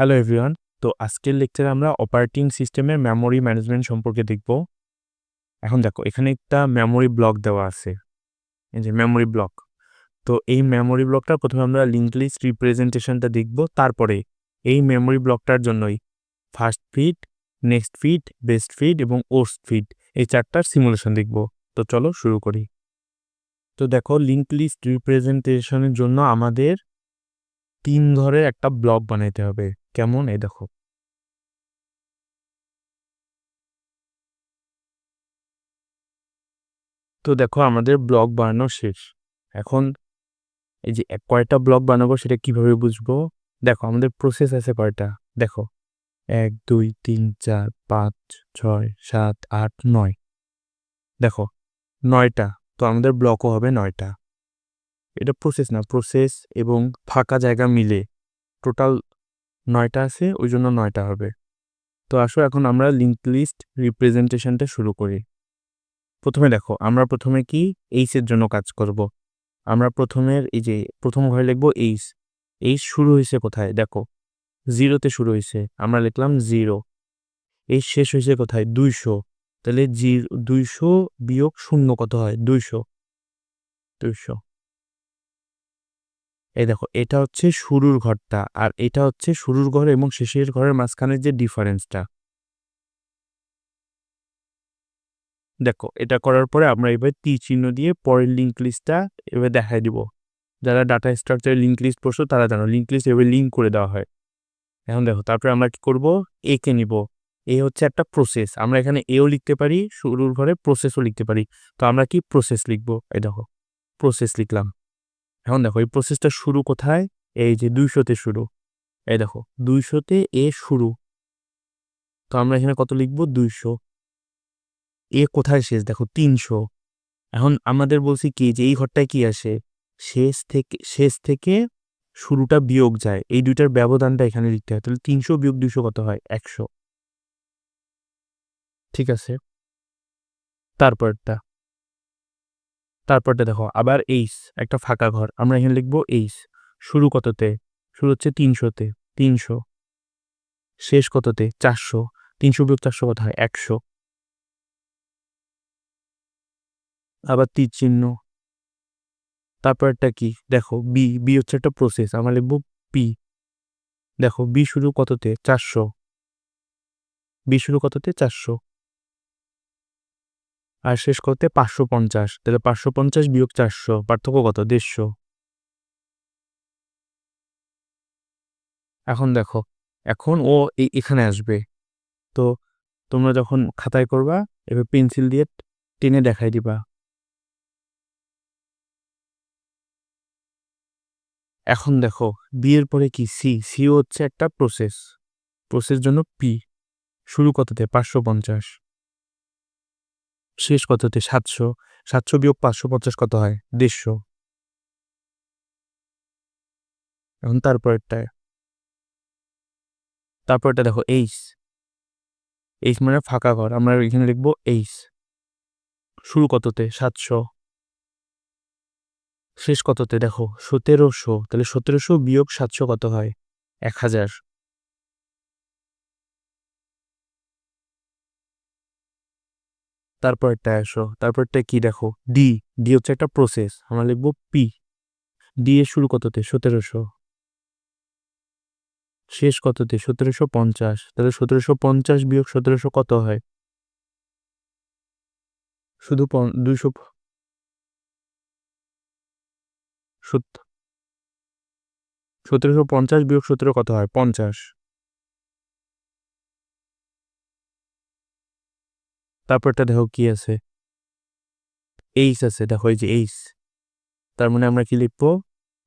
Hello everyone. তো আজকের লেকচারে আমরা অপারেটিং সিস্টেমের মেমোরি ম্যানেজমেন্ট সম্পর্কে দেখব। এখন দেখো এখানে একটা মেমোরি ব্লক দেওয়া আছে, এই যে মেমোরি ব্লক। তো এই মেমোরি ব্লকটা প্রথমে আমরা লিঙ্ক লিস্ট রিপ্রেজেন্টেশনটা দেখব, তারপরে এই মেমোরি ব্লকটার জন্যই first fit, next fit, best fit এবং ওর্স্ট ফিট এই চারটার সিমুলেশন দেখব। তো চলো শুরু করি। তো দেখো লিঙ্ক লিস্ট রিপ্রেজেন্টেশনের জন্য আমাদের 3 ঘরের একটা ব্লক বানাইতে হবে। কেমন? এই দেখো, তো দেখো আমাদের ব্লক বানানো শেষ। এখন এই যে কয়টা ব্লক বানাবো সেটা কিভাবে বুঝবো? দেখো আমাদের প্রসেস আছে কয়টা, দেখো 1 2 3 4 5 6 7 8 9, দেখো 9টা। তো আমাদের ব্লকও হবে 9টা। এটা প্রসেস না, প্রসেস এবং ফাঁকা জায়গা মিলে টোটাল 9টা আছে, ওই জন্য 9টা হবে। তো আসো এখন আমরা লিঙ্ক লিস্ট রিপ্রেজেন্টেশনটা শুরু করি। প্রথমে দেখো আমরা প্রথমে কি এইচের জন্য কাজ করব। আমরা প্রথমের এই যে প্রথম ঘরে লিখবো এইচ। এইচ শুরু হয়েছে কোথায়? দেখো 0তে শুরু হয়েছে, আমরা লিখলাম 0। এইচ শেষ হয়েছে কোথায়? 200। তাহলে 200 বিয়োগ 0 কত হয়? 200। 200। এই দেখো এটা হচ্ছে শুরুর ঘরটা, আর এটা হচ্ছে শুরুর ঘর এবং শেষের ঘরের মাঝখানের যে ডিফারেন্সটা। দেখো এটা করার পরে আমরা এবার তীর চিহ্ন দিয়ে পরের লিঙ্ক লিস্টটা এবার দেখাই দিব। যারা ডাটা স্ট্রাকচার লিঙ্ক লিস্ট পড়ছো তারা জানো লিঙ্ক লিস্ট এবার লিঙ্ক করে দেওয়া হয়। এখন দেখো তারপরে আমরা কি করব? এ কে নিব। এ হচ্ছে একটা প্রসেস, আমরা এখানে এও লিখতে পারি, শুরুর ঘরে প্রসেসও লিখতে পারি। তো আমরা কি প্রসেস লিখবো? এই দেখো প্রসেস লিখলাম। এখন দেখো এই প্রসেসটা শুরু কোথায়? এই যে 200তে শুরু। এই দেখো 200তে এ শুরু। তো আমরা এখানে কত লিখবো? 200। এ কোথায় শেষ? দেখো 300। এখন আমাদের বলছি কি যে এই ঘরটায় কি আসে? শেষ থেকে শুরুটা বিয়োগ যায়, এই দুইটার ব্যবধানটা এখানে লিখতে হয়। তাহলে 300 বিয়োগ 200 কত হয়? 100। ঠিক আছে। তারপরটা তারপরটা দেখো আবার এইচ, একটা ফাঁকা ঘর, আমরা এখানে লিখবো এইচ। শুরু কততে? শুরু হচ্ছে 300তে। 300। শেষ কততে? 400। 300 বিয়োগ 400 কত হয়? 100। আবার তীর চিহ্ন। তারপরটা কি? দেখো বি। বি হচ্ছে একটা প্রসেস, আমরা লিখবো পি। দেখো বি শুরু কততে? 400। বি শুরু কততে? 400। আর শেষ করতে 550। তাহলে 550 বিয়োগ 400 পার্থক্য কত? 150। এখন দেখো, এখন ও এখানে আসবে। তো তোমরা যখন খাতায় করবা এবার পেন্সিল দিয়ে টেনে দেখাই দিবা। এখন দেখো বি এর পরে কি? সি। সিও হচ্ছে একটা প্রসেস, প্রসেস জন্য পি। শুরু কততে? 550। শেষ কততে? 700। 700 বিয়োগ 550 কত হয়? 150। এখন তারপরটা দেখো এইচ। এইচ মানে ফাঁকা ঘর, আমরা এখানে লিখবো এইচ। শুরু কততে? 700। শেষ কততে? দেখো 1700। তাহলে 1700 বিয়োগ 700 কত হয়? 1000। তারপরটা আসো, তারপরটা কি? দেখো ডি। ডি হচ্ছে একটা প্রসেস, আমরা লিখবো পি। ডি এর শুরু কততে? 1700। শেষ কততে? 1750। তাহলে 1750 বিয়োগ 1700 কত হয়? শুধু 200। 1750 বিয়োগ 17 কত হয়? 50। তারপরটা দেখো কি আছে? এইচ আছে, দেখো এই যে এইচ। তার মানে আমরা কি লিখবো?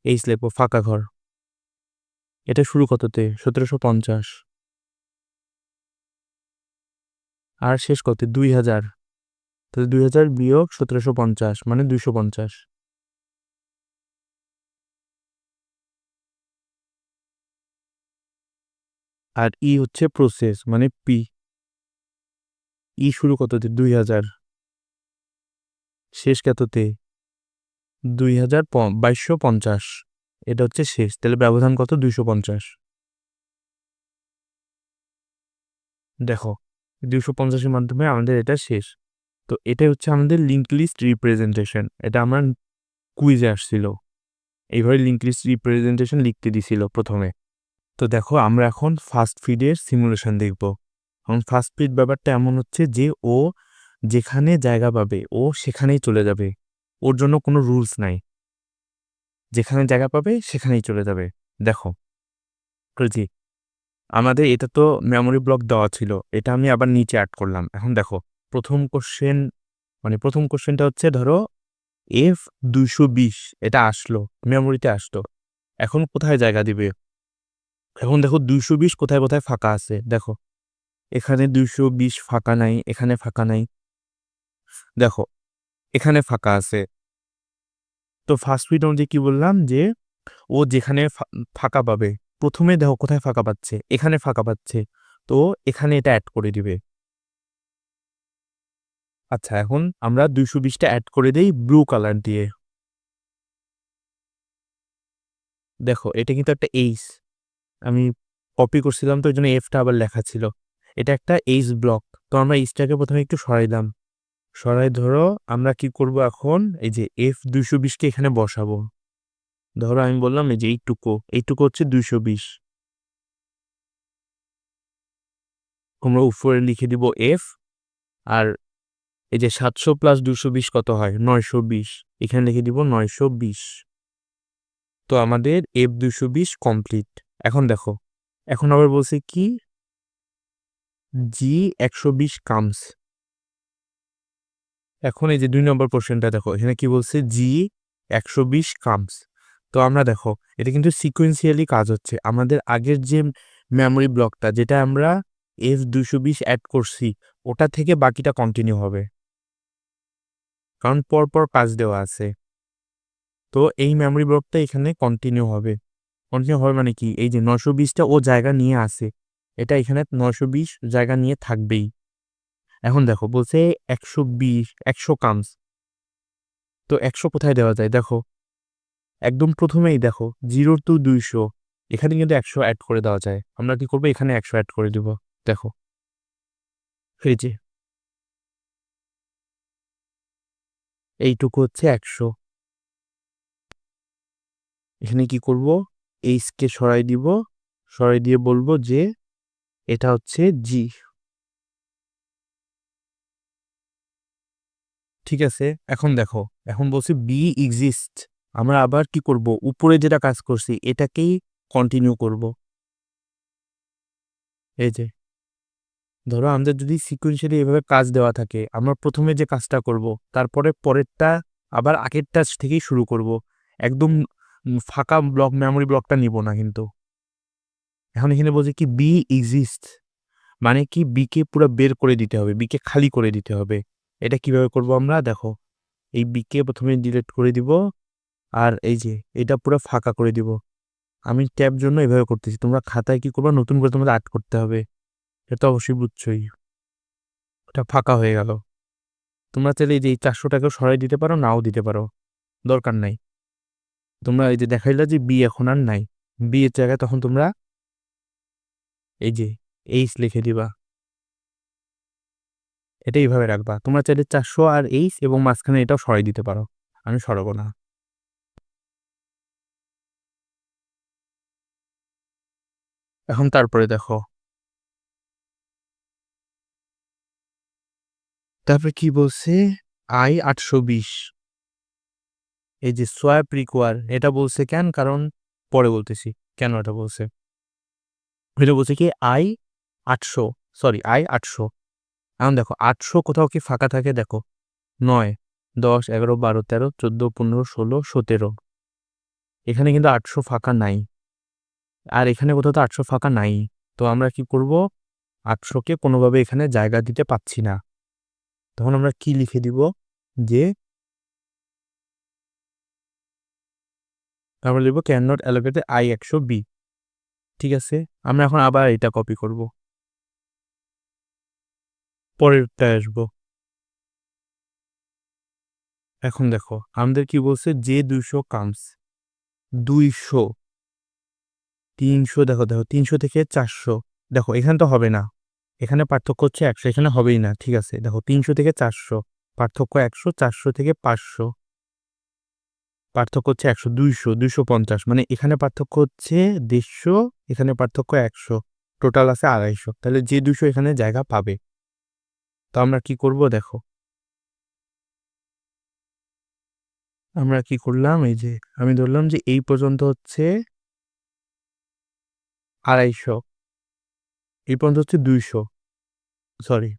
এইচ লিখবো, ফাঁকা ঘর। এটা শুরু কততে? 1750। আর শেষ কত? 2000। তাহলে 2000 বিয়োগ 1750 মানে 250। আর ই হচ্ছে প্রসেস মানে পি। ই শুরু কততে? 2000। শেষ কততে? 2250। এটা হচ্ছে শেষ, তাহলে ব্যবধান কত? 250। দেখো 250-এর মাধ্যমে আমাদের এটা শেষ। তো এটাই হচ্ছে আমাদের লিঙ্ক লিস্ট রিপ্রেজেন্টেশন। এটা আমার কুইজে আসছিল। এইভাবে লিঙ্ক লিস্ট রিপ্রেজেন্টেশন লিখতে দিছিল প্রথমে। তো দেখো আমরা এখন ফার্স্ট ফিডের সিমুলেশন দেখব। এখন ফার্স্ট ফিড ব্যাপারটা এমন হচ্ছে যে ও যেখানে জায়গা পাবে ও সেখানেই চলে যাবে, ওর জন্য কোনো রুলস নাই, যেখানে জায়গা পাবে সেখানেই চলে যাবে। দেখো জি, আমাদের এটা তো মেমোরি ব্লক দেওয়া ছিল, এটা আমি আবার নিচে অ্যাড করলাম। এখন দেখো প্রথম কোশ্চেনটা হচ্ছে ধরো F220 এটা আসলো, মেমোরিতে আসলো, এখন কোথায় জায়গা দিবে? এখন দেখো 220 কোথায় কোথায় ফাঁকা আছে, দেখো এখানে 220 ফাঁকা নাই, এখানে ফাঁকা নাই, দেখো এখানে ফাঁকা আছে। তো ফার্স্ট ফিড অনুযায়ী কি বললাম যে ও যেখানে ফাঁকা পাবে, প্রথমে দেখো কোথায় ফাঁকা পাচ্ছে, এখানে ফাঁকা পাচ্ছে, তো এখানে এটা অ্যাড করে দিবে। আচ্ছা এখন আমরা 220টা অ্যাড করে দেই ব্লু কালার দিয়ে। দেখো এটা কিন্তু একটা এইচ, আমি কপি করছিলাম তো ওই জন্য এফটা আবার লেখা ছিল, এটা একটা এইচ ব্লক। তো আমরা এইচটাকে প্রথমে একটু সরাইলাম, সরাই ধরো আমরা কি করব এখন, এই যে F220কে এখানে বসাবো। ধরো আমি বললাম এই যে এইটুকু হচ্ছে 220, তোমরা উপরে লিখে দিব এফ, আর এই যে 700 প্লাস 220 কত হয় 920, এখানে লিখে দিব 920। তো আমাদের F220 কমপ্লিট। এখন দেখো এখন আবার বলছে কি G120 কামস। এখন এই যে 2 নম্বর কোশ্চেনটা দেখো এখানে কি বলছে G120 কামস। তো আমরা দেখো এটা কিন্তু সিকোয়েন্সিয়ালি কাজ হচ্ছে, আমাদের আগের যে মেমোরি ব্লকটা যেটা আমরা F220 অ্যাড করছি ওটা থেকে বাকিটা কন্টিনিউ হবে, কারণ পরপর কাজ দেওয়া আছে। তো এই মেমোরি ব্লকটা এখানে কন্টিনিউ হবে। কন্টিনিউ হবে মানে কি, এই যে 920টা ও জায়গা নিয়ে আসে, এটা এখানে 920 জায়গা নিয়ে থাকবেই। এখন দেখো বলছে 100 কামস। তো 100 কোথায় দেওয়া যায়, দেখো একদম প্রথমেই দেখো 0 to 200, এখানে কিন্তু 100 অ্যাড করে দেওয়া যায়। আমরা কি করবো, এখানে 100 অ্যাড করে দিব। দেখো এই যে এইটুকু হচ্ছে 100, এখানে কি করব, এইচকে সরাই দিব, সরাই দিয়ে বলবো যে এটা হচ্ছে জি। ঠিক আছে, এখন দেখো এখন বলছি বি এক্সিস্ট, আমরা আবার কি করব, উপরে যেটা কাজ করছি এটাকেই কন্টিনিউ করব। এই যে ধরো আমাদের যদি সিকুয়েন্সিয়ালি এভাবে কাজ দেওয়া থাকে, আমরা প্রথমে যে কাজটা করব তারপরে পরেরটা আবার আগেরটা থেকেই শুরু করব, একদম ফাঁকা ব্লক মেমোরি ব্লকটা নিব না কিন্তু। এখন এখানে বলছি কি বি এক্সিস্ট, মানে কি বিকে পুরো বের করে দিতে হবে, বিকে খালি করে দিতে হবে। এটা কিভাবে করব আমরা, দেখো এই বিকে প্রথমে ডিলিট করে দিব, আর এই যে এটা পুরো ফাঁকা করে দিব। আমি ট্যাব জন্য এভাবে করতেছি, তোমরা খাতায় কি করবা, নতুন করে তোমাদের আর্ট করতে হবে, এটা অবশ্যই বুঝছই। ওটা ফাঁকা হয়ে গেল। তোমরা চাইলে এই যে 400 টাকা সরাই দিতে পারো, নাও দিতে পারো, দরকার নাই। তোমরা এই যে দেখাইলা যে বি এখন আর নাই, বি এর জায়গায় তখন তোমরা এই যে এইচ লিখে দিবা, এটা এইভাবে রাখবা। তোমরা চাইলে 400 আর এইচ এবং মাঝখানে এটাও সরাই দিতে পারো, আমি সরাবো না। এখন তারপরে দেখো তারপরে কি বলছে, I820, এই যে সোয়াপ রিকোয়ার, এটা বলছে কেন, কারণ পরে বলতেছি কেন এটা বলছে। এটা বলছে কি I800। এখন দেখো 800 কোথাও কি ফাঁকা থাকে, দেখো 9, 10, 11, 12, 13, 14, 15, 16, 17, এখানে কিন্তু 800 ফাঁকা নাই, আর এখানে কোথাও তো 800 ফাঁকা নাই। তো আমরা কি করব, 800কে কোনোভাবে এখানে জায়গা দিতে পাচ্ছি না, তখন আমরা কি লিখে দিব যে আমরা লিখব ক্যান নট অ্যালোকেট I100B। ঠিক আছে, আমরা এখন আবার এটা কপি করব, পরেরটায় আসবো। এখন দেখো আমাদের কি বলছে, যে 200 কামস, 200, 300, দেখো দেখো 300 থেকে 400, দেখো এখানে তো হবে না, এখানে পার্থক্য হচ্ছে 100, এখানে হবেই না। ঠিক আছে, দেখো 300 থেকে 400 পার্থক্য 100, 400 থেকে 500 পার্থক্য হচ্ছে 100, 200, 250, মানে এখানে পার্থক্য হচ্ছে 150, এখানে পার্থক্য 100, টোটাল আছে 250। তাহলে যে 200 এখানে জায়গা পাবে। তো আমরা কি করব দেখো, আমরা কি করলাম, এই যে আমি ধরলাম যে এই পর্যন্ত হচ্ছে 250, এই পর্যন্ত হচ্ছে 200, সরি।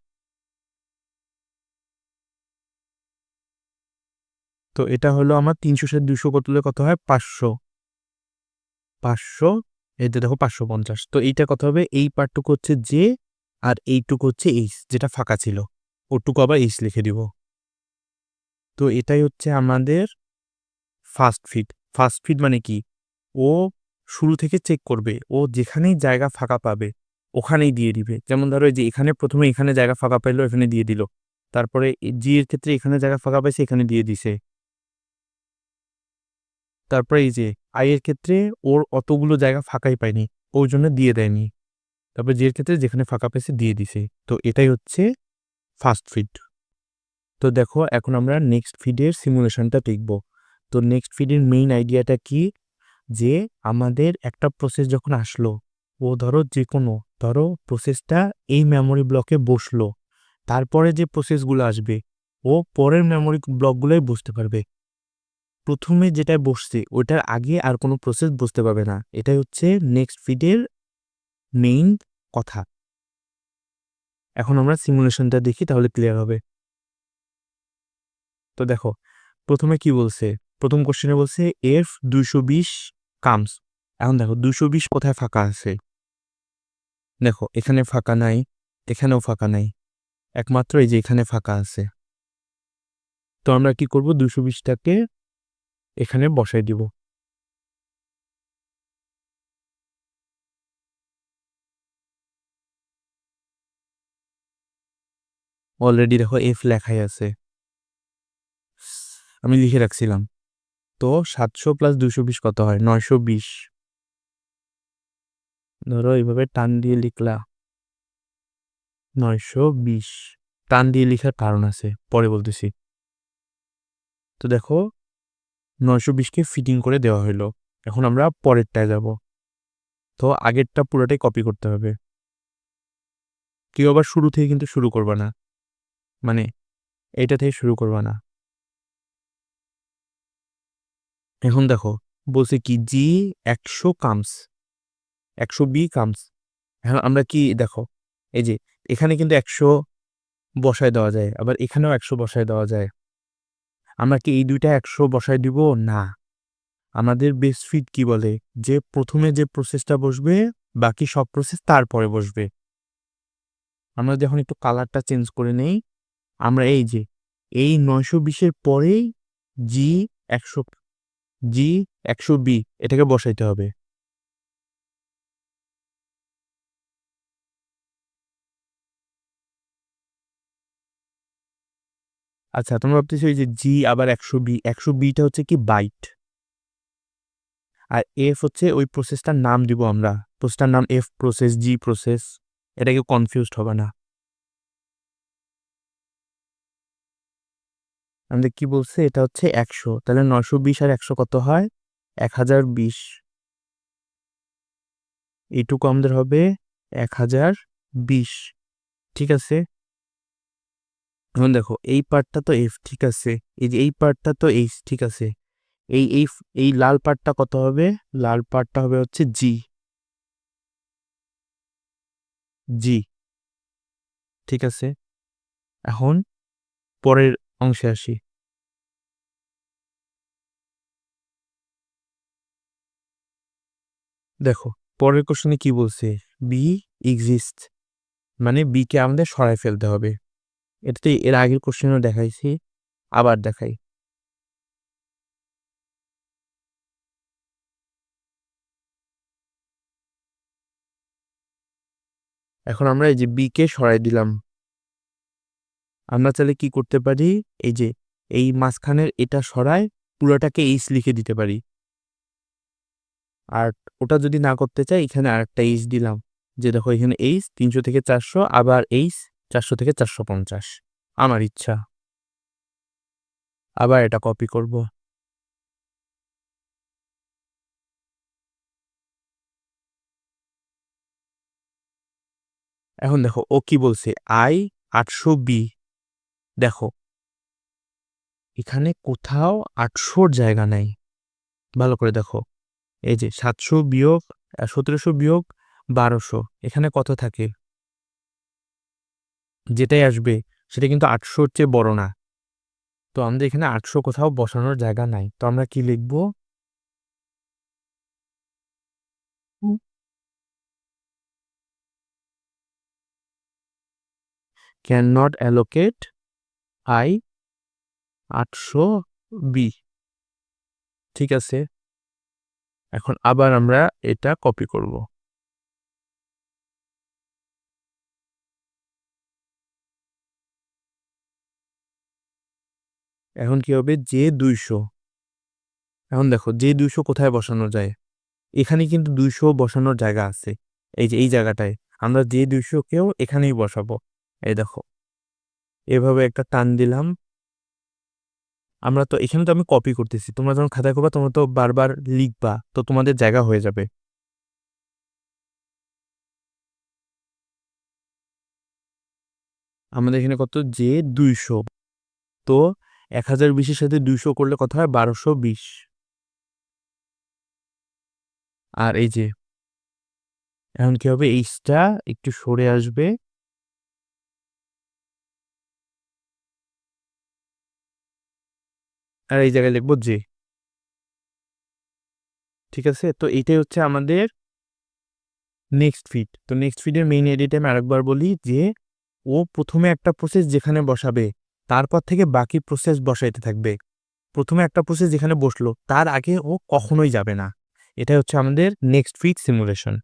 তো এটা হলো আমার 300 সাথে 200 করলে কত হয়, 500, 500, এতে দেখো 550। তো এইটা কত হবে, এই পার্টটুকু হচ্ছে জে আর এইটুকু হচ্ছে এইচ, যেটা ফাঁকা ছিল ওটুকু আবার এইচ লিখে দিব। তো এটাই হচ্ছে আমাদের ফার্স্ট ফিট। ফার্স্ট ফিট মানে কি, ও শুরু থেকে চেক করবে, ও যেখানেই জায়গা ফাঁকা পাবে ওখানেই দিয়ে দিবে। যেমন ধরো এই যে এখানে প্রথমে এখানে জায়গা ফাঁকা পাইলো, এখানে দিয়ে দিল। তারপরে জি এর ক্ষেত্রে এখানে জায়গা ফাঁকা পাইছে, এখানে দিয়ে দিছে। তারপরে এই যে আই এর ক্ষেত্রে ওর অতগুলো জায়গা ফাঁকাই পায়নি, ওই জন্য দিয়ে দেয়নি। তারপরে জি এর ক্ষেত্রে যেখানে ফাঁকা পেয়েছে দিয়ে দিছে। তো এটাই হচ্ছে ফার্স্ট ফিড। তো দেখো এখন আমরা নেক্সট ফিডের সিমুলেশনটা দেখব। তো নেক্সট ফিডের মেইন আইডিয়াটা কি, যে আমাদের একটা প্রসেস যখন আসলো, ও ধরো যে কোনো ধরো প্রসেসটা এই মেমোরি ব্লকে বসলো, তারপরে যে প্রসেসগুলো আসবে ও পরের মেমোরি ব্লকগুলোই বুঝতে পারবে। প্রথমে যেটা বসছে ওটার আগে আর কোনো প্রসেস বুঝতে পারবে না। এটাই হচ্ছে নেক্সট ফিডের মেইন কথা। এখন আমরা সিমুলেশনটা দেখি, তাহলে ক্লিয়ার হবে। তো দেখো প্রথমে কি বলছে, প্রথম কোশ্চেনে বলছে এফ 220 কামস। এখন দেখো 220 কোথায় ফাঁকা আছে, দেখো এখানে ফাঁকা নাই, এখানেও ফাঁকা নাই, একমাত্র এই যে এখানে ফাঁকা আছে। তো আমরা কি করব, 220টাকে এখানে বসাই দিব। অলরেডি দেখো এফ লেখাই আছে, আমি লিখে রাখছিলাম। তো 700 + 220 কত হয়, 920। ধরো এইভাবে টান দিয়ে লিখলা 920। টান দিয়ে লিখার কারণ আছে, পরে বলতেছি। তো দেখো 920কে ফিটিং করে দেওয়া হলো। এখন আমরা পরেরটায় যাব। তো আগেরটা পুরোটাই কপি করতে হবে। কেউ আবার শুরু থেকে কিন্তু শুরু করবা না, মানে এইটা থেকে শুরু করবা না। এখন দেখো বলছে কি জি 100 কামস, 100 বি কামস। এখন আমরা কি দেখো, এই যে এখানে কিন্তু 100 বসায় দেওয়া যায়, আবার এখানেও 100 বসায় দেওয়া যায়। আমরা কি এই দুইটা 100 বসায় দিব না, আমাদের বেস ফিট কি বলে, যে প্রথমে যে প্রসেসটা বসবে বাকি সব প্রসেস তারপরে বসবে। আমরা যখন একটু কালারটা চেঞ্জ করে নেই, আমরা এই যে এই 920-এর পরেই জি 100, জি 100 বি এটাকে বসাইতে হবে। আচ্ছা তোমরা ভাবতেছো এই যে জি আবার 100 বি, 100 বিটা হচ্ছে কি বাইট, আর এফ হচ্ছে ওই প্রসেসটার নাম দিব আমরা, প্রসেসটার নাম এফ প্রসেস, জি প্রসেস, এটাকে কনফিউজড হবে না। আমাদের কি বলছে, এটা হচ্ছে 100, তাহলে 920 আর 100 কত হয়, 1020। এইটুকু আমাদের হবে 1020। ঠিক আছে, এখন দেখো এই পার্টটা তো এফ, ঠিক আছে, এই যে এই পার্টটা তো এইচ, ঠিক আছে। এই এই এই লাল পার্টটা কত হবে, লাল পার্টটা হবে হচ্ছে জি, জি। ঠিক আছে, এখন পরের অংশে আসি। দেখো পরের কোশ্চেনে কি বলছে, বি এক্সিস্ট, মানে বি কে আমাদের সরাই ফেলতে হবে। এটাতে এর আগের কোশ্চেনও দেখাইছি, আবার দেখাই। এখন আমরা এই যে বি কে সরাই দিলাম। আমরা চাইলে কি করতে পারি, এই যে এই মাঝখানের এটা সরায় পুরোটাকে এইচ লিখে দিতে পারি। আর ওটা যদি না করতে চাই, এখানে আরেকটা এইচ দিলাম, যে দেখো এখানে এইচ 300 থেকে 400, আবার এইচ 400 থেকে 450। আমার ইচ্ছা। আবার এটা কপি করব। এখন দেখো ও কি বলছে, আই 800 বি। দেখো এখানে কোথাও 800 জায়গা নাই। ভালো করে দেখো, এই যে 700 বিয়োগ 1700 বিয়োগ 1200, এখানে কত থাকে? যেটাই আসবে সেটা কিন্তু 800-র চেয়ে বড় না। তো আমাদের এখানে 800 কোথাও বসানোর জায়গা নাই, তো আমরা কি লিখবো? Can not allocate I 800 B. ঠিক আছে, এখন আবার আমরা এটা কপি করব। এখন কি হবে, যে 200। এখন দেখো যে 200 কোথায় বসানো যায়? এখানে কিন্তু 200 বসানোর জায়গা আছে, এই যে এই জায়গাটায়। আমরা যে 200 কেও এখানেই বসাবো। এই দেখো এভাবে একটা টান দিলাম। আমরা তো এখানে তো আমি কপি করতেছি, তোমরা যখন খাতায় করবা তোমরা তো বারবার লিখবা, তো তোমাদের জায়গা হয়ে যাবে। আমাদের এখানে কত, যে 200। তো 1020-এর সাথে 200 করলে কত হয়, 1220। আর এই যে এখন কি হবে, এইচটা একটু সরে আসবে। আর এই জায়গায় লিখবো যে। ঠিক আছে, তো এইটাই হচ্ছে আমাদের নেক্সট ফিড। তো নেক্সট ফিডের মেইন এডিটে আমি আরেকবার বলি যে ও প্রথমে একটা প্রসেস যেখানে বসাবে, তারপর থেকে বাকি প্রসেস বসাইতে থাকবে। প্রথমে একটা প্রসেস যেখানে বসলো তার আগে ও কখনোই যাবে না। এটাই হচ্ছে আমাদের নেক্সট ফিড সিমুলেশন।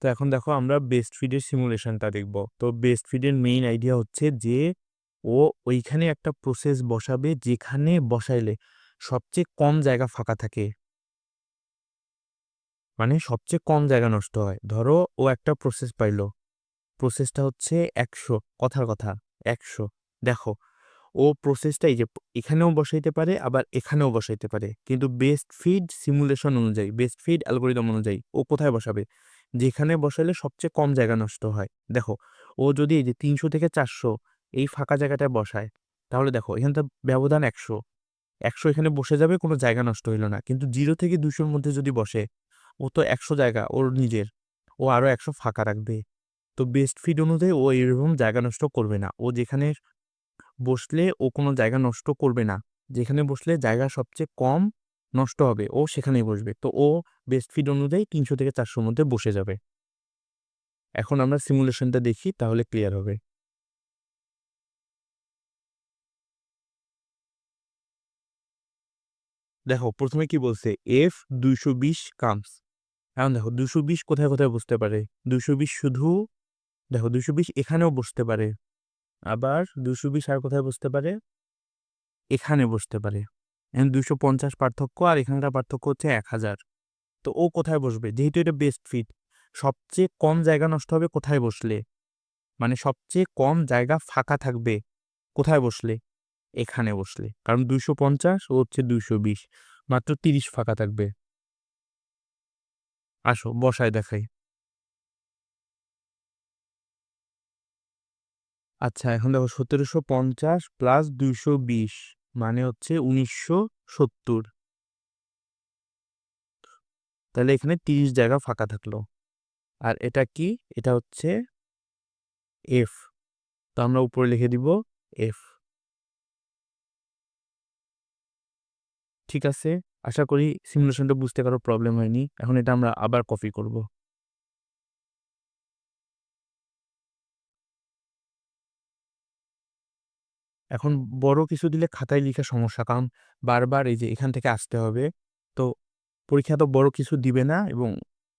তো এখন দেখো আমরা বেস্ট ফিডের সিমুলেশনটা দেখব। তো বেস্ট ফিডের মেইন আইডিয়া হচ্ছে যে ও ওইখানে একটা প্রসেস বসাবে যেখানে বসাইলে সবচেয়ে কম জায়গা ফাঁকা থাকে, মানে সবচেয়ে কম জায়গা নষ্ট হয়। ধরো ও একটা প্রসেস পাইলো, প্রসেসটা হচ্ছে 100, কথার কথা 100। দেখো ও প্রসেসটা এই যে এখানেও বসাইতে পারে আবার এখানেও বসাইতে পারে, কিন্তু বেস্ট ফিড সিমুলেশন অনুযায়ী, বেস্ট ফিড অ্যালগোরিদম অনুযায়ী ও কোথায় বসাবে, যেখানে বসাইলে সবচেয়ে কম জায়গা নষ্ট হয়। দেখো ও যদি এই যে 300 থেকে 400 এই ফাঁকা জায়গাটায় বসায়, তাহলে দেখো এখানে তো ব্যবধান 100। 100 এখানে বসে যাবে, কোনো জায়গা নষ্ট হইল না। কিন্তু 0 থেকে 200-র মধ্যে যদি বসে, ও তো 100 জায়গা ওর নিজের, ও আরো 100 ফাঁকা রাখবে। তো বেস্ট ফিড অনুযায়ী ও এরকম জায়গা নষ্ট করবে না। ও যেখানে বসলে ও কোনো জায়গা নষ্ট করবে না, যেখানে বসলে জায়গা সবচেয়ে কম নষ্ট হবে ও সেখানেই বসবে। তো ও বেস্ট ফিড অনুযায়ী 300 থেকে 400-র মধ্যে বসে যাবে। এখন আমরা সিমুলেশনটা দেখি, তাহলে ক্লিয়ার হবে। দেখো প্রথমে কি বলছে, এফ 220 কামস। এখন দেখো 220 কোথায় কোথায় বসতে পারে। 220 শুধু, দেখো 220 এখানেও বসতে পারে, আবার 220 আর কোথায় বসতে পারে, এখানে বসতে পারে। এখন 250 পার্থক্য আর এখানকার পার্থক্য হচ্ছে 1000। তো ও কোথায় বসবে, যেহেতু এটা বেস্ট ফিট, সবচেয়ে কম জায়গা নষ্ট হবে কোথায় বসলে, মানে সবচেয়ে কম জায়গা ফাঁকা থাকবে কোথায় বসলে, এখানে বসলে। কারণ 250 ও হচ্ছে 220, মাত্র 30 ফাঁকা থাকবে। আসো বসায় দেখাই। আচ্ছা এখন দেখো 1750 প্লাস 220 মানে হচ্ছে 1970। তাহলে এখানে 30 জায়গা ফাঁকা থাকলো। আর এটা কি, এটা হচ্ছে এফ। তো আমরা উপরে লিখে দিব এফ। ঠিক আছে, আশা করি সিমুলেশনটা বুঝতে কারো প্রবলেম হয়নি। এখন এটা আমরা আবার কপি করব। এখন বড় কিছু দিলে খাতায় লিখা সমস্যা, কারণ বারবার এই যে এখান থেকে আসতে হবে। তো পরীক্ষা তো বড় কিছু দিবে না, এবং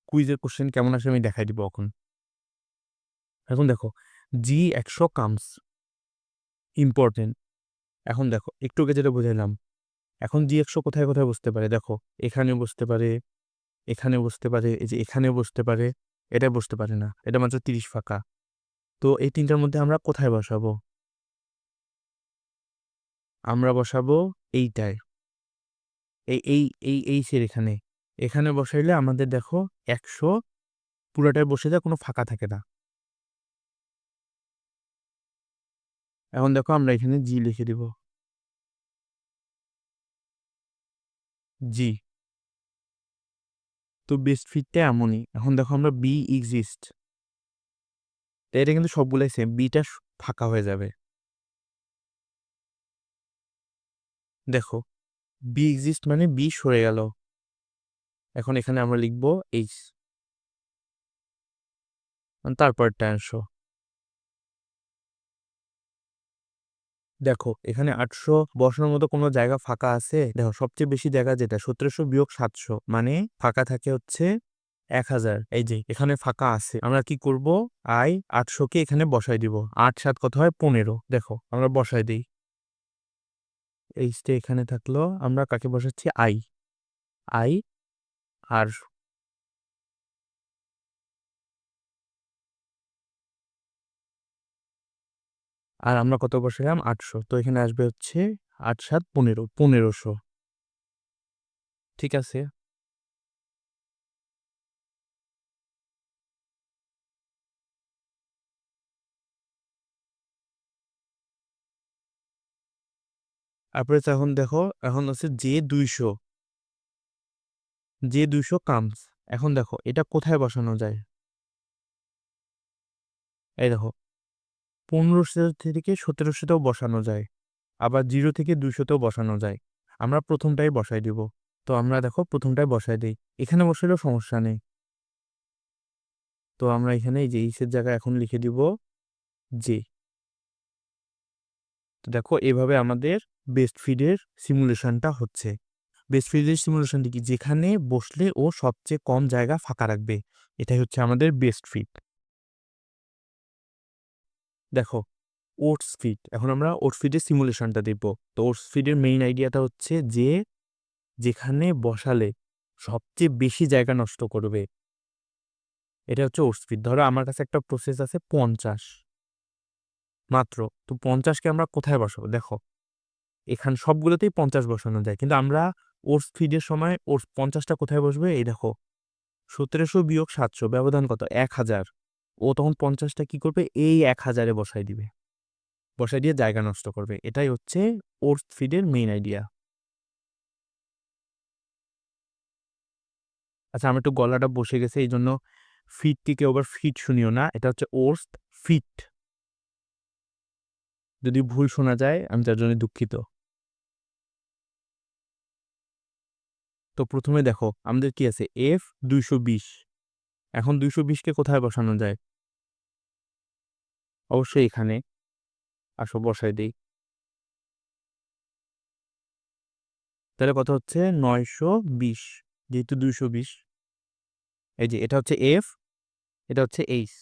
কুইজের কোশ্চেন কেমন আসে আমি দেখাই দিব এখন। এখন দেখো জি 100 কামস ইম্পর্টেন্ট। এখন দেখো একটু আগে যেটা বুঝাইলাম, এখন জি 100 কোথায় কোথায় বসতে পারে, দেখো এখানে বসতে পারে, এখানে বসতে পারে, এই যে এখানে বসতে পারে, এটা বসতে পারে না, এটা মাত্র 30 ফাঁকা। তো এই তিনটার মধ্যে আমরা কোথায় বসাবো? আমরা বসাবো এইটায়, এই এই এই এইচের এখানে। এখানে বসাইলে আমাদের দেখো 100 পুরাটায় বসে যায়, কোনো ফাঁকা থাকে না। এখন দেখো আমরা এখানে জি লিখে দিব, জি। তো বেস্ট ফিটটা এমনই। এখন দেখো আমরা বি এক্সিস্ট, এটা কিন্তু সবগুলাই সেম, বিটা ফাঁকা হয়ে যাবে। দেখো বি এক্সিস্ট মানে বি সরে গেল। এখন এখানে আমরা লিখবো এইচ, তারপরটা অংশ। দেখো এখানে 800 বসানোর মতো কোনো জায়গা ফাঁকা আছে? দেখো সবচেয়ে বেশি জায়গা যেটা 1700 বিয়োগ 700 মানে ফাঁকা থাকে হচ্ছে 1000। এই যে এখানে ফাঁকা আছে, আমরা কি করব? আই 800 কে এখানে বসাই দিব। 8 7 কত হয়? 15। দেখো আমরা বসাই দিই, এইচটা এখানে থাকলো, আমরা কাকে বসাচ্ছি? আই। আই আর আর আমরা কত বসালাম? 800। তো এখানে আসবে হচ্ছে 8 7 15, 1500। ঠিক আছে। তারপরে এখন দেখো, এখন হচ্ছে যে 200, যে 200 কামস। এখন দেখো এটা কোথায় বসানো যায়? এই দেখো 1500 থেকে 1700তেও বসানো যায়, আবার 0 থেকে 200তেও বসানো যায়। আমরা প্রথমটাই বসাই দিব। তো আমরা দেখো প্রথমটাই বসাই দিই, এখানে বসালেও সমস্যা নেই। তো আমরা এখানে এই যে ইসের জায়গায় এখন লিখে দিব জে। তো দেখো এভাবে আমাদের বেস্ট ফিডের সিমুলেশনটা হচ্ছে। বেস্ট ফিডের সিমুলেশনটি কি? যেখানে বসলে ও সবচেয়ে কম জায়গা ফাঁকা রাখবে, এটাই হচ্ছে আমাদের বেস্ট ফিড। দেখো ওটস ফিড, এখন আমরা ওটস ফিডের সিমুলেশনটা দেখব। তো ওটস ফিডের মেইন আইডিয়াটা হচ্ছে যে যেখানে বসালে সবচেয়ে বেশি জায়গা নষ্ট করবে, এটা হচ্ছে ওটস ফিড। ধরো আমার কাছে একটা প্রসেস আছে 50 মাত্র, তো 50কে আমরা কোথায় বসাবো? দেখো এখানে সবগুলোতেই 50 বসানো যায়, কিন্তু আমরা ওটস ফিডের সময় ওটস 50টা কোথায় বসবে? এই দেখো 1700 বিয়োগ 700 ব্যবধান কত? 1000। ও তখন 50টা কি করবে? এই 1000-এ বসাই দিবে, বসাই দিয়ে জায়গা নষ্ট করবে। এটাই হচ্ছে ওটস ফিডের মেইন আইডিয়া। আচ্ছা আমার একটু গলাটা বসে গেছে, এই জন্য ফিটটিকে ওভার ফিট শুনিও না, এটা হচ্ছে ওটস ফিট। যদি ভুল শোনা যায় আমি তার জন্য দুঃখিত। তো প্রথমে দেখো আমাদের কি আছে? এফ 220। এখন 220কে কোথায় বসানো যায়? অবশ্যই এখানে। আসো বসাই দিই। তাহলে কত হচ্ছে? 920, যেহেতু 220। এই যে এটা হচ্ছে এফ, এটা হচ্ছে এইচ।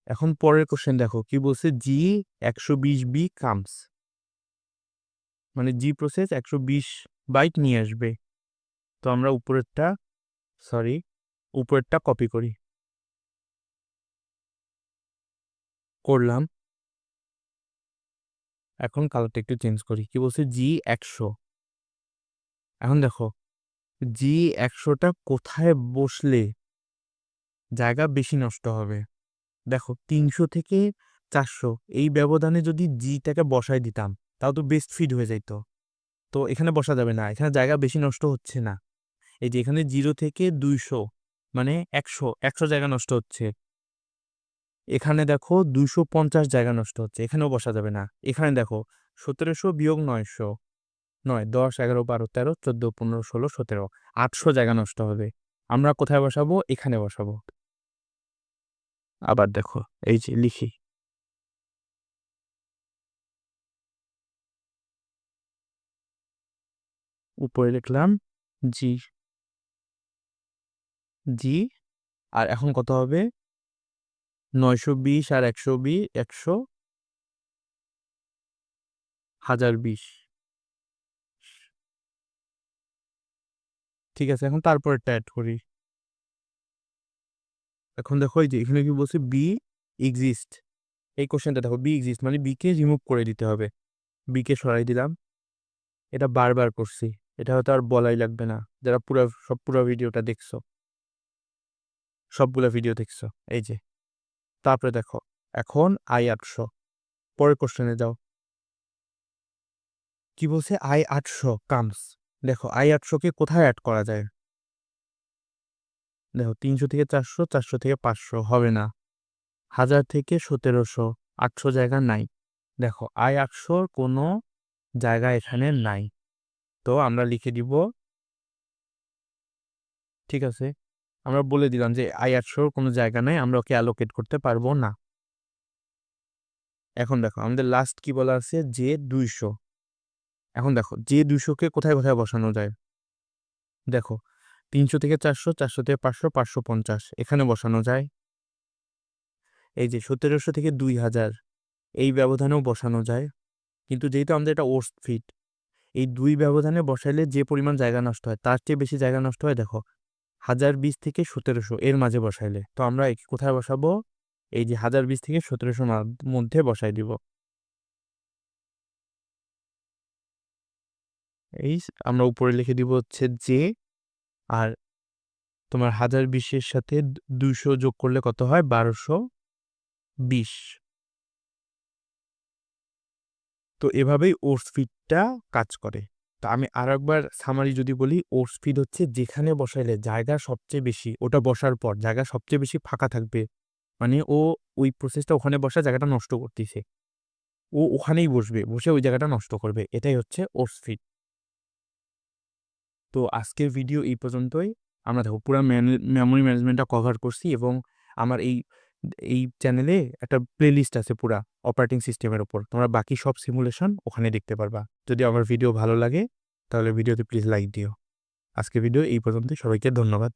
এখন পরের কোশ্চেন দেখো কি বলছে? জি 120 বি কামস, মানে জি প্রসেস 120 বাইট নিয়ে আসবে। তো আমরা উপরেরটা, সরি উপরেরটা কপি করি, করলাম। এখন কালারটা একটু চেঞ্জ করি, কি বলছে? জি 100। এখন দেখো জি 100টা কোথায় বসলে জায়গা বেশি নষ্ট হবে? দেখো 300 থেকে 400 এই ব্যবধানে যদি জিটাকে বসাই দিতাম তাও তো বেস্ট ফিট হয়ে যাইতো। তো এখানে বসা যাবে না, এখানে জায়গা বেশি নষ্ট হচ্ছে না। এই যে এখানে 0 থেকে 200 মানে 100 জায়গা নষ্ট হচ্ছে। এখানে দেখো 250 জায়গা নষ্ট হচ্ছে, এখানেও বসা যাবে না। এখানে দেখো 1700 বিয়োগ 900, 9 10 11 12 13 14 15 16 17, 800 জায়গা নষ্ট হবে। আমরা কোথায় বসাবো? এখানে বসাবো। আবার দেখো এই যে লিখি, উপরে লিখলাম জি, জি। আর এখন কত হবে? 920 আর 120, 1020। ঠিক আছে, এখন তারপরেরটা অ্যাড করি। এখন দেখো এই যে এখানে কি বলছে বি এক্সিস্ট, এই কোশ্চেনটা দেখো বি এক্সিস্ট মানে বি কে রিমুভ করে দিতে হবে। বি কে সরাই দিলাম, এটা বারবার করছি, এটা হয়তো আর বলাই লাগবে না, যারা পুরো ভিডিওটা দেখছো, সবগুলা ভিডিও দেখছো। এই যে তারপরে দেখো এখন I800, পরের কোশ্চেনে যাও। কি বলছে I800 কামস। দেখো I800 কে কোথায় অ্যাড করা যায়? দেখো 300 থেকে 400, 400 থেকে 500 হবে না, 1000 থেকে 1700, 800 জায়গা নাই। দেখো I800 কোনো জায়গা এখানে নাই, তো আমরা লিখে দিব, ঠিক আছে, আমরা বলে দিলাম যে I800 কোনো জায়গা নাই, আমরা ওকে অ্যালোকেট করতে পারবো না। এখন দেখো আমাদের লাস্ট কি বলা আছে, যে 200। এখন দেখো যে 200 কে কোথায় কোথায় বসানো যায়? দেখো 300 থেকে 400, 400 থেকে 500, 550 এখানে বসানো যায়। এই যে 1700 থেকে 2000 এই ব্যবধানেও বসানো যায়, কিন্তু যেহেতু আমাদের এটা ওর্স ফিট, এই দুই ব্যবধানে বসাইলে যে পরিমাণ জায়গা নষ্ট হয় তার চেয়ে বেশি জায়গা নষ্ট হয়। দেখো 1020 থেকে 1700 এর মাঝে বসাইলে, তো আমরা কোথায় বসাবো? এই যে 1020 থেকে 1700 মধ্যে বসাই দিব। এই আমরা উপরে লিখে দিব হচ্ছে যে, আর তোমার 1020-এর সাথে 200 যোগ করলে কত হয়? 1220। তো এভাবেই ওর্স ফিডটা কাজ করে। তো আমি আর একবার সামারি যদি বলি, ওর্স ফিড হচ্ছে যেখানে বসাইলে জায়গা সবচেয়ে বেশি, ওটা বসার পর জায়গা সবচেয়ে বেশি ফাঁকা থাকবে, মানে ও ওই প্রসেসটা ওখানে বসা জায়গাটা নষ্ট করতেছে, ও ওখানেই বসবে, বসে ওই জায়গাটা নষ্ট করবে, এটাই হচ্ছে ওর্স ফিড। তো আজকের ভিডিও এই পর্যন্তই। আমরা দেখো পুরো মেমোরি ম্যানেজমেন্টটা কভার করছি, এবং আমার এই এই চ্যানেলে একটা প্লেলিস্ট আছে পুরা অপারেটিং সিস্টেমের উপর, তোমরা বাকি সব সিমুলেশন ওখানে দেখতে পারবা। যদি আমার ভিডিও ভালো লাগে তাহলে ভিডিওতে প্লিজ লাইক দিও। আজকে ভিডিও এই পর্যন্তই, সবাইকে ধন্যবাদ।